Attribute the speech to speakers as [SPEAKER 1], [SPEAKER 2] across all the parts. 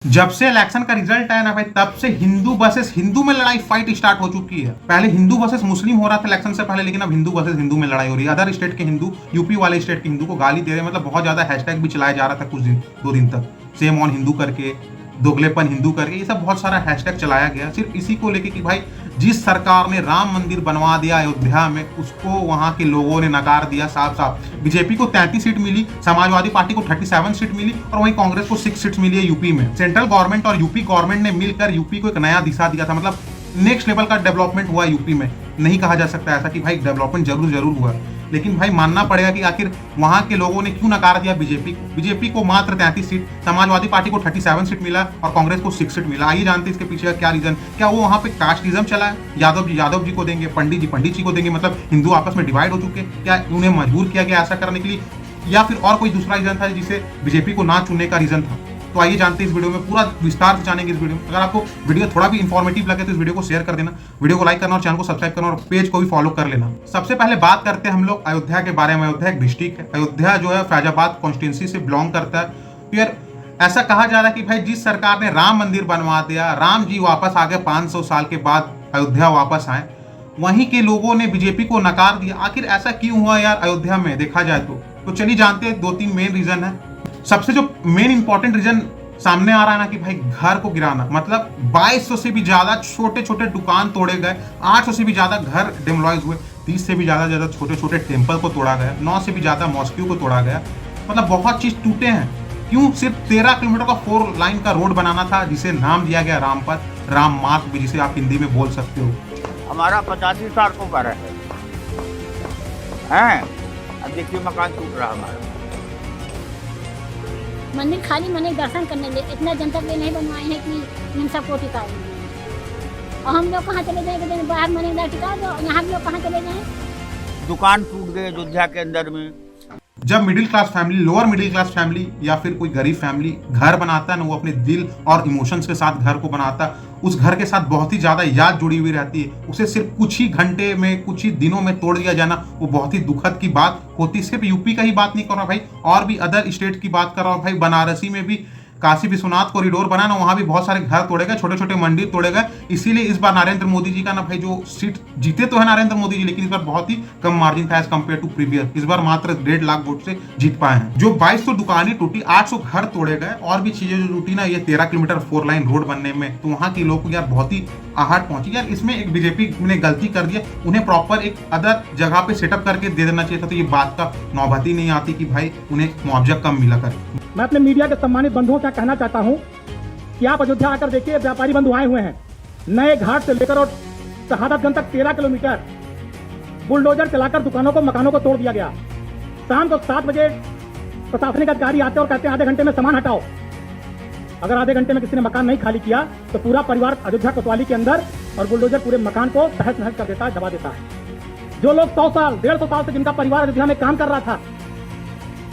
[SPEAKER 1] जब से इलेक्शन का रिजल्ट आया ना भाई, तब से हिंदू वर्सेस हिंदू में लड़ाई फाइट स्टार्ट हो चुकी है। पहले हिंदू वर्सेस मुस्लिम हो रहा था इलेक्शन से पहले, लेकिन अब हिंदू वर्सेस हिंदू में लड़ाई हो रही है। अदर स्टेट के हिंदू यूपी वाले स्टेट के हिंदू को गाली दे रहे हैं, मतलब बहुत ज्यादा हैशटैग भी चलाया जा रहा था कुछ दिन 2 दिन तक, सेम ऑन हिंदू करके, दोगलेपन हिंदू करके, ये सब बहुत सारा हैशटैग चलाया गया सिर्फ इसी को लेके कि भाई जिस सरकार ने राम मंदिर बनवा दिया अयोध्या में, उसको वहां के लोगों ने नकार दिया साफ साफ। बीजेपी को 33 सीट मिली, समाजवादी पार्टी को 37 सीट मिली और वहीं कांग्रेस को 6 सीट्स मिली है यूपी में। सेंट्रल गवर्नमेंट और यूपी गवर्नमेंट ने मिलकर यूपी को एक नया दिशा दिया था, मतलब नेक्स्ट लेवल का डेवलपमेंट हुआ यूपी में। नहीं कहा जा सकता ऐसा कि भाई डेवलपमेंट जरूर हुआ, लेकिन भाई मानना पड़ेगा कि आखिर वहां के लोगों ने क्यों नकार दिया बीजेपी को मात्र 33 सीट, समाजवादी पार्टी को 37 सीट मिला और कांग्रेस को 6 सीट मिला। आइए जानते हैं इसके पीछे का क्या रीजन। क्या वो वहां पे कास्टिज्म चला है, यादव जी को देंगे, पंडित जी को देंगे, मतलब हिंदू आपस में डिवाइड हो चुके, क्या उन्हें मजबूर किया गया ऐसा करने के लिए, या फिर और कोई दूसरा रीजन था जिसे बीजेपी को ना चुनने का रीजन था। तो आइए जानते हैं इस वीडियो में, पूरा विस्तार से जानेंगे इस वीडियो में। अगर आपको वीडियो थोड़ा भी इंफॉर्मेटिव लगे तो इस वीडियो को शेयर कर देना, वीडियो को लाइक करना और चैनल को सब्सक्राइब करना और पेज को भी फॉलो कर लेना। सबसे पहले बात करते हैं हम लोग अयोध्या के बारे में। अयोध्या एक डिस्ट्रिक्ट है, अयोध्या जो है फैजाबाद कॉन्स्टिट्यूंसी से बिलोंग करता है। फिर ऐसा कहा जा रहा है कि भाई जिस सरकार ने राम मंदिर बनवा दिया, राम जी वापस आ गए 500 साल के बाद अयोध्या वापस आए, वहीं के लोगों ने बीजेपी को नकार दिया। आखिर ऐसा क्यों हुआ यार अयोध्या में देखा जाए तो चलिए जानते हैं। 2-3 मेन रीजन है। सबसे जो मेन इंपॉर्टेंट रीजन सामने आ रहा है ना कि भाई घर को गिराना, मतलब 2200 से भी ज्यादा छोटे छोटे दुकान तोड़े गए, 800 से भी ज्यादा घर डिमोलाइज हुए, 30 से भी ज्यादा छोटे छोटे टेम्पल को तोड़ा गया, 9 से भी ज्यादा मॉस्क्यू को तोड़ा गया, मतलब बहुत चीज टूटे हैं। क्यों? सिर्फ 13 किलोमीटर का 4 लाइन का रोड बनाना था जिसे नाम दिया गया राम पथ, राम मार्ग भी जिसे आप हिंदी में बोल सकते हो।
[SPEAKER 2] हमारा 85 साल को घर है, अब देखिए मकान टूट रहा हमारा।
[SPEAKER 3] मंदिर खाली मने दर्शन करने लिए, इतना जनता के लिए नहीं बनवाए हैं कि इन सबको टिकाए। और हम लोग कहाँ चले जाएंगे? बाहर मने टिका दो, यहाँ हम लोग कहाँ चले जाएं?
[SPEAKER 2] दुकान टूट गए अयोध्या के अंदर में।
[SPEAKER 1] जब middle class family, lower middle class family या फिर कोई गरीब फैमिली घर बनाता है ना, वो अपने दिल और इमोशंस के साथ घर को बनाता है। उस घर के साथ बहुत ही ज्यादा याद जुड़ी हुई रहती है। उसे सिर्फ कुछ ही घंटे में, कुछ ही दिनों में तोड़ दिया जाना वो बहुत ही दुखद की बात होती है। सिर्फ यूपी का ही बात नहीं कर रहा भाई, और भी अदर स्टेट की बात कर रहा हूँ भाई। बनारसी में भी काशी विश्वनाथ कॉरिडोर बना ना, वहां भी बहुत सारे घर तोड़े गए, छोटे छोटे मंदिर तोड़े गए। इसीलिए इस बार नरेंद्र मोदी जी का ना भाई, जो सीट जीते तो है नरेंद्र मोदी जी, लेकिन इस बार बहुत ही कम मार्जिन था एज कम्पेयर टू प्रीवियस। इस बार मात्र 1.5 लाख वोट से जीत पाए हैं। जो 2200 दुकानें टूटी, 800 घर तोड़े गए और भी चीजें जो टूटी ना, ये 13 किलोमीटर 4 लाइन रोड बनने में, तो वहां के लोग यार बहुत ही आहट पहुंची यार। इसमें एक बीजेपी ने गलती कर दिया, उन्हें प्रॉपर एक अदर जगह पे सेटअप करके दे देना चाहिए था, तो ये बात का नौबत ही नहीं आती कि भाई उन्हें मुआवजा कम मिला कर।
[SPEAKER 4] मैं अपने मीडिया के सम्मानित बंधुओं से कहना चाहता हूं कि आप अयोध्या आकर देखिए, व्यापारी बंधु आए हुए हैं। नए घाट से लेकर और शहादतगंज तक 13 किलोमीटर बुलडोजर चलाकर दुकानों को, मकानों को तोड़ दिया गया। शाम को 7 बजे प्रशासनिक अधिकारी आते और कहते हैं आधे घंटे में सामान हटाओ। अगर आधे घंटे में किसी ने मकान नहीं खाली किया तो पूरा परिवार अयोध्या कोतवाली के अंदर और बुलडोजर पूरे मकान को तहस नहस कर देता है, दबा देता है। जो लोग 100 साल, 150 साल से जिनका परिवार अयोध्या में काम कर रहा था,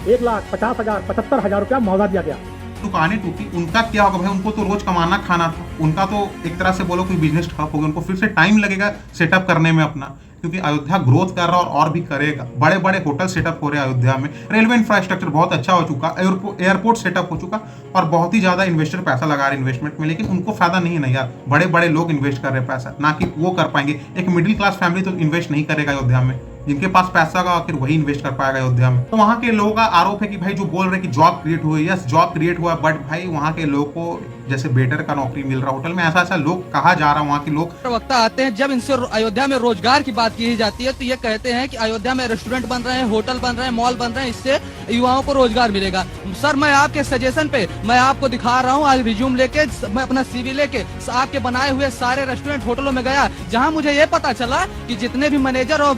[SPEAKER 4] 1,50,000, 75,000 रुपया मुआवजा दिया गया।
[SPEAKER 1] दुकानें टूटी, उनका क्या होगा भाई? उनको तो रोज कमाना खाना था, उनका तो एक तरह से बोलो कोई बिजनेस ठप हो गया। उनको फिर से टाइम लगेगा सेटअप करने में अपना, क्योंकि अयोध्या ग्रोथ कर रहा और भी करेगा। बड़े बड़े होटल सेटअप हो रहे हैं अयोध्या में, रेलवे इंफ्रास्ट्रक्चर बहुत अच्छा हो चुका, एयरपोर्ट सेटअप हो चुका और बहुत ही ज्यादा इन्वेस्टर पैसा लगा रहे इन्वेस्टमेंट में, लेकिन उनको फायदा नहीं है ना यार। बड़े बड़े लोग इन्वेस्ट कर रहे हैं पैसा, ना कि वो कर पाएंगे। एक मिडिल क्लास फैमिली तो इन्वेस्ट नहीं करेगा अयोध्या में, जिनके पास पैसा का आखिर वही इन्वेस्ट कर पाएगा अयोध्या में। तो वहां के लोगों का आरोप है कि भाई जो बोल रहे कि जॉब क्रिएट हुई, यस जॉब क्रिएट हुआ, बट भाई वहां के लोगों को जैसे वेटर का नौकरी मिल रहा होटल में, ऐसा लोग कहा जा रहा है। वहाँ के लोग
[SPEAKER 5] प्रवक्ता आते हैं, जब इनसे अयोध्या में रोजगार की बात की जाती है तो ये कहते हैं कि अयोध्या में रेस्टोरेंट बन रहे हैं, होटल बन रहे हैं, मॉल बन रहे हैं, इससे युवाओं को रोजगार मिलेगा। सर मैं आपके सजेशन पे मैं आपको दिखा रहा हूँ, आज रिज्यूम लेके, मैं अपना CV लेके आपके बनाए हुए सारे रेस्टोरेंट होटलों में गया, जहाँ मुझे ये पता चला कि जितने भी मैनेजर और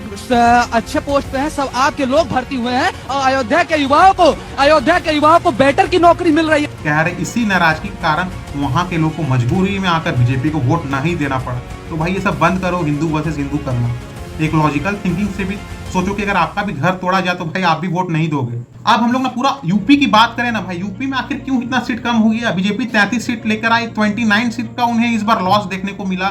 [SPEAKER 5] अच्छे पोस्ट पे हैं सब आपके लोग भर्ती हुए हैं और अयोध्या के युवाओं को बेटर की नौकरी मिल रही है।
[SPEAKER 1] कह रहे इसी नाराजगी के कारण वहां के लोग को मजबूरी में आकर बीजेपी को वोट नहीं देना पड़ा। तो भाई ये सब बंद करो, हिंदू वर्सेस हिंदू करना। एक लॉजिकल थिंकिंग से भी सोचो कि अगर आपका भी घर तोड़ा जाए तो भाई आप भी वोट नहीं दोगे। अब हम लोग ना पूरा यूपी की बात करें ना भाई, यूपी में आखिर क्यों इतना सीट कम हो गया? बीजेपी 33 सीट लेकर आई, 29 सीट का उन्हें इस बार लॉस देखने को मिला।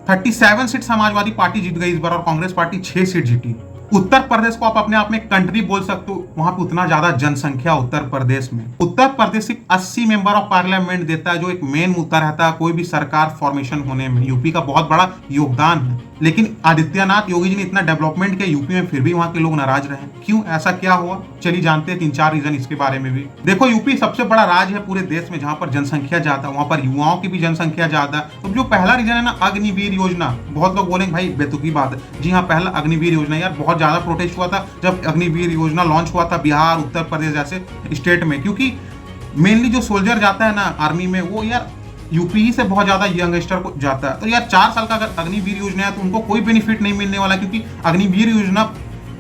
[SPEAKER 1] 37 सीट समाजवादी पार्टी जीत गई इस बार और कांग्रेस पार्टी 6 सीट जीती। उत्तर प्रदेश को आप अपने आप में कंट्री बोल सकते हो, वहां पे उतना ज्यादा जनसंख्या उत्तर प्रदेश में। उत्तर प्रदेश सिर्फ 80 मेंबर ऑफ पार्लियामेंट देता है, जो एक मेन मुद्दा रहता है कोई भी सरकार फॉर्मेशन होने में। यूपी का बहुत बड़ा योगदान है, लेकिन आदित्यनाथ योगी जी ने इतना डेवलपमेंट किया यूपी में, फिर भी वहां के लोग नाराज रहे। क्यों, ऐसा क्या हुआ? चलिए जानते हैं 3-4 रीजन इसके बारे में भी। देखो, यूपी सबसे बड़ा राज्य है पूरे देश में, जहां पर जनसंख्या ज्यादा, वहां पर युवाओं की भी जनसंख्या ज्यादा। तो जो पहला रीजन है ना, अग्निवीर योजना, बहुत लोग बोलेंगे भाई बेतुकी बात है। जी हाँ, पहला अग्निवीर योजना, यार बहुत ज्यादा प्रोटेस्ट हुआ था जब अग्निवीर योजना लॉन्च हुआ था बिहार, उत्तर प्रदेश जैसे स्टेट में, क्योंकि मेनली जो सोल्जर जाता है ना आर्मी में, वो यार यूपी ही से बहुत ज्यादा यंगस्टर को जाता है। तो यार 4 साल का अगर अग्निवीर योजना है तो उनको कोई बेनिफिट नहीं मिलने वाला, क्योंकि अग्निवीर योजना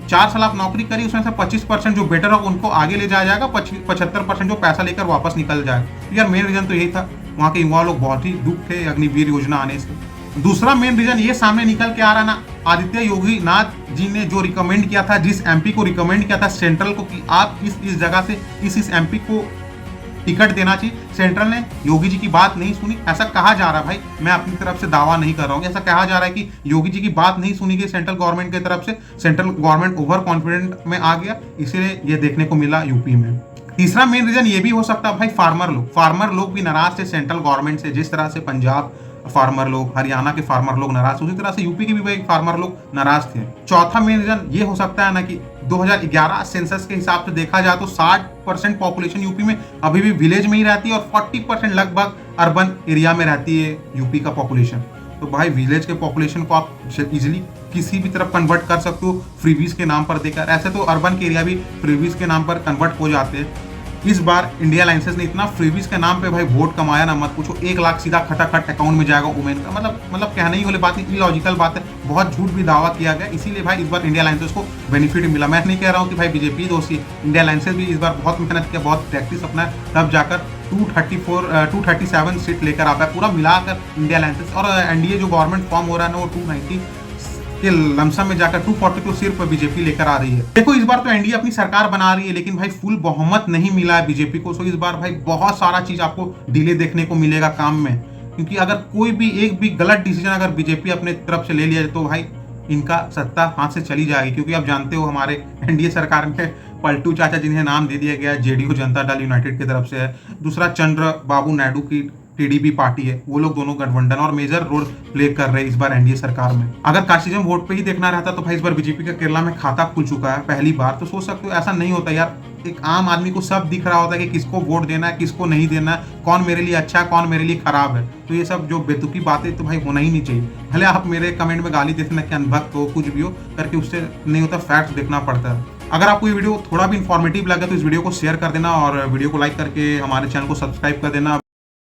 [SPEAKER 1] 4 साल आप नौकरी करिए, उसमें से 25% जो बेटर होगा उनको आगे ले जाया जाएगा, 75% जो पैसा लेकर वापस निकल जाए। तो यार मेन रीजन तो यही था, वहाँ के युवा लोग बहुत ही दुख थे अग्निवीर योजना आने से। दूसरा मेन रीजन ये सामने निकल के आ रहा ना, आदित्य योगी नाथ जी ने जो रिकमेंड किया था, जिस एमपी को रिकमेंड किया था सेंट्रल को कि आप इस जगह से इस एमपी को टिकट देना चाहिए, सेंट्रल ने योगी जी की बात नहीं सुनी। ऐसा कहा जा रहा है, भाई मैं अपनी तरफ से दावा नहीं कर रहा हूँ, ऐसा कहा जा रहा है कि योगी जी की बात नहीं सुनी गई सेंट्रल गवर्नमेंट की तरफ से, सेंट्रल गवर्नमेंट ओवर कॉन्फिडेंट में आ गया, इसीलिए ये देखने को मिला यूपी में। तीसरा मेन रीजन ये भी हो सकता है भाई, फार्मर लोग भी नाराज थे सेंट्रल गवर्नमेंट से। जिस तरह से पंजाब फार्मर लोग, हरियाणा के फार्मर लोग नाराज, उसी तरह से यूपी के भी भाई फार्मर लोग नाराज थे। चौथा मेन रीजन ये हो सकता है ना कि 2011 सेंसस के हिसाब से देखा जाए तो 60% पॉपुलेशन यूपी में अभी भी विलेज में ही रहती है और 40% लगभग अर्बन एरिया में रहती है यूपी का पॉपुलेशन। तो भाई विलेज के पॉपुलेशन को आप इजिली किसी भी तरफ कन्वर्ट कर सकते हो फ्रीबीज के नाम पर देकर। ऐसे तो अर्बन के एरिया भी फ्रीबीज के नाम पर कन्वर्ट हो जाते हैं। इस बार इंडिया अलायंसेस ने इतना फ्रीबीज के नाम पे भाई वोट कमाया ना, मत पूछो। 1 लाख सीधा खटाखट अकाउंट में जाएगा वुमेन का, मतलब कहने ही वाली बात है, इलॉजिकल बात है, बहुत झूठ भी दावा किया गया। इसीलिए भाई इस बार इंडिया अलायंसेस को बेनिफिट मिला। मैं नहीं कह रहा हूँ कि भाई बीजेपी दोषी है, इंडिया अलायंसेस भी इस बार बहुत मेहनत किया, बहुत प्रैक्टिस अपना, तब जाकर 237 सीट लेकर आता है पूरा मिलाकर इंडिया अलायंसेस। और एनडीए जो गवर्नमेंट फॉर्म हो रहा है ना, वो 290 के लमसम में जाकर 242 सिर्फ बीजेपी लेकर आ रही है। देखो, इस बार तो एनडीए अपनी सरकार बना रही है, लेकिन भाई फुल बहुमत नहीं मिला है बीजेपी को। सो इस बार भाई बहुत सारा चीज आपको डिले देखने को मिलेगा काम में, क्योंकि अगर कोई भी एक भी गलत डिसीजन अगर बीजेपी अपने तरफ से ले लिया तो भाई इनका सत्ता हाथ से चली जाएगी। क्योंकि आप जानते हो हमारे एनडीए सरकार में पलटू चाचा, जिन्हें नाम दे दिया गया जेडीयू जनता दल यूनाइटेड की तरफ से है, दूसरा चंद्रबाबू नायडू की टीडीपी पार्टी है, वो लोग दोनों गठबंधन और मेजर रोल प्ले कर रहे हैं इस बार एनडीए सरकार में। अगर कास्टिज्म वोट पे ही देखना रहता तो भाई इस बार बीजेपी का केरला में खाता खुल चुका है पहली बार। तो सोच सकते हो ऐसा नहीं होता यार, एक आम आदमी को सब दिख रहा होता है कि किसको वोट देना है, किसको नहीं देना है, कौन मेरे लिए अच्छा है, कौन मेरे लिए खराब है। तो ये सब जो बेतुकी बातें तो भाई होना ही नहीं चाहिए। भले आप मेरे कमेंट में गाली देते ना कि अनभक्त हो, कुछ भी हो करके, उससे नहीं होता, फैक्ट्स देखना पड़ता है। अगर आपको ये वीडियो थोड़ा भी इंफॉर्मेटिव लगा तो इस वीडियो को शेयर कर देना और वीडियो को लाइक करके हमारे चैनल को सब्सक्राइब कर देना।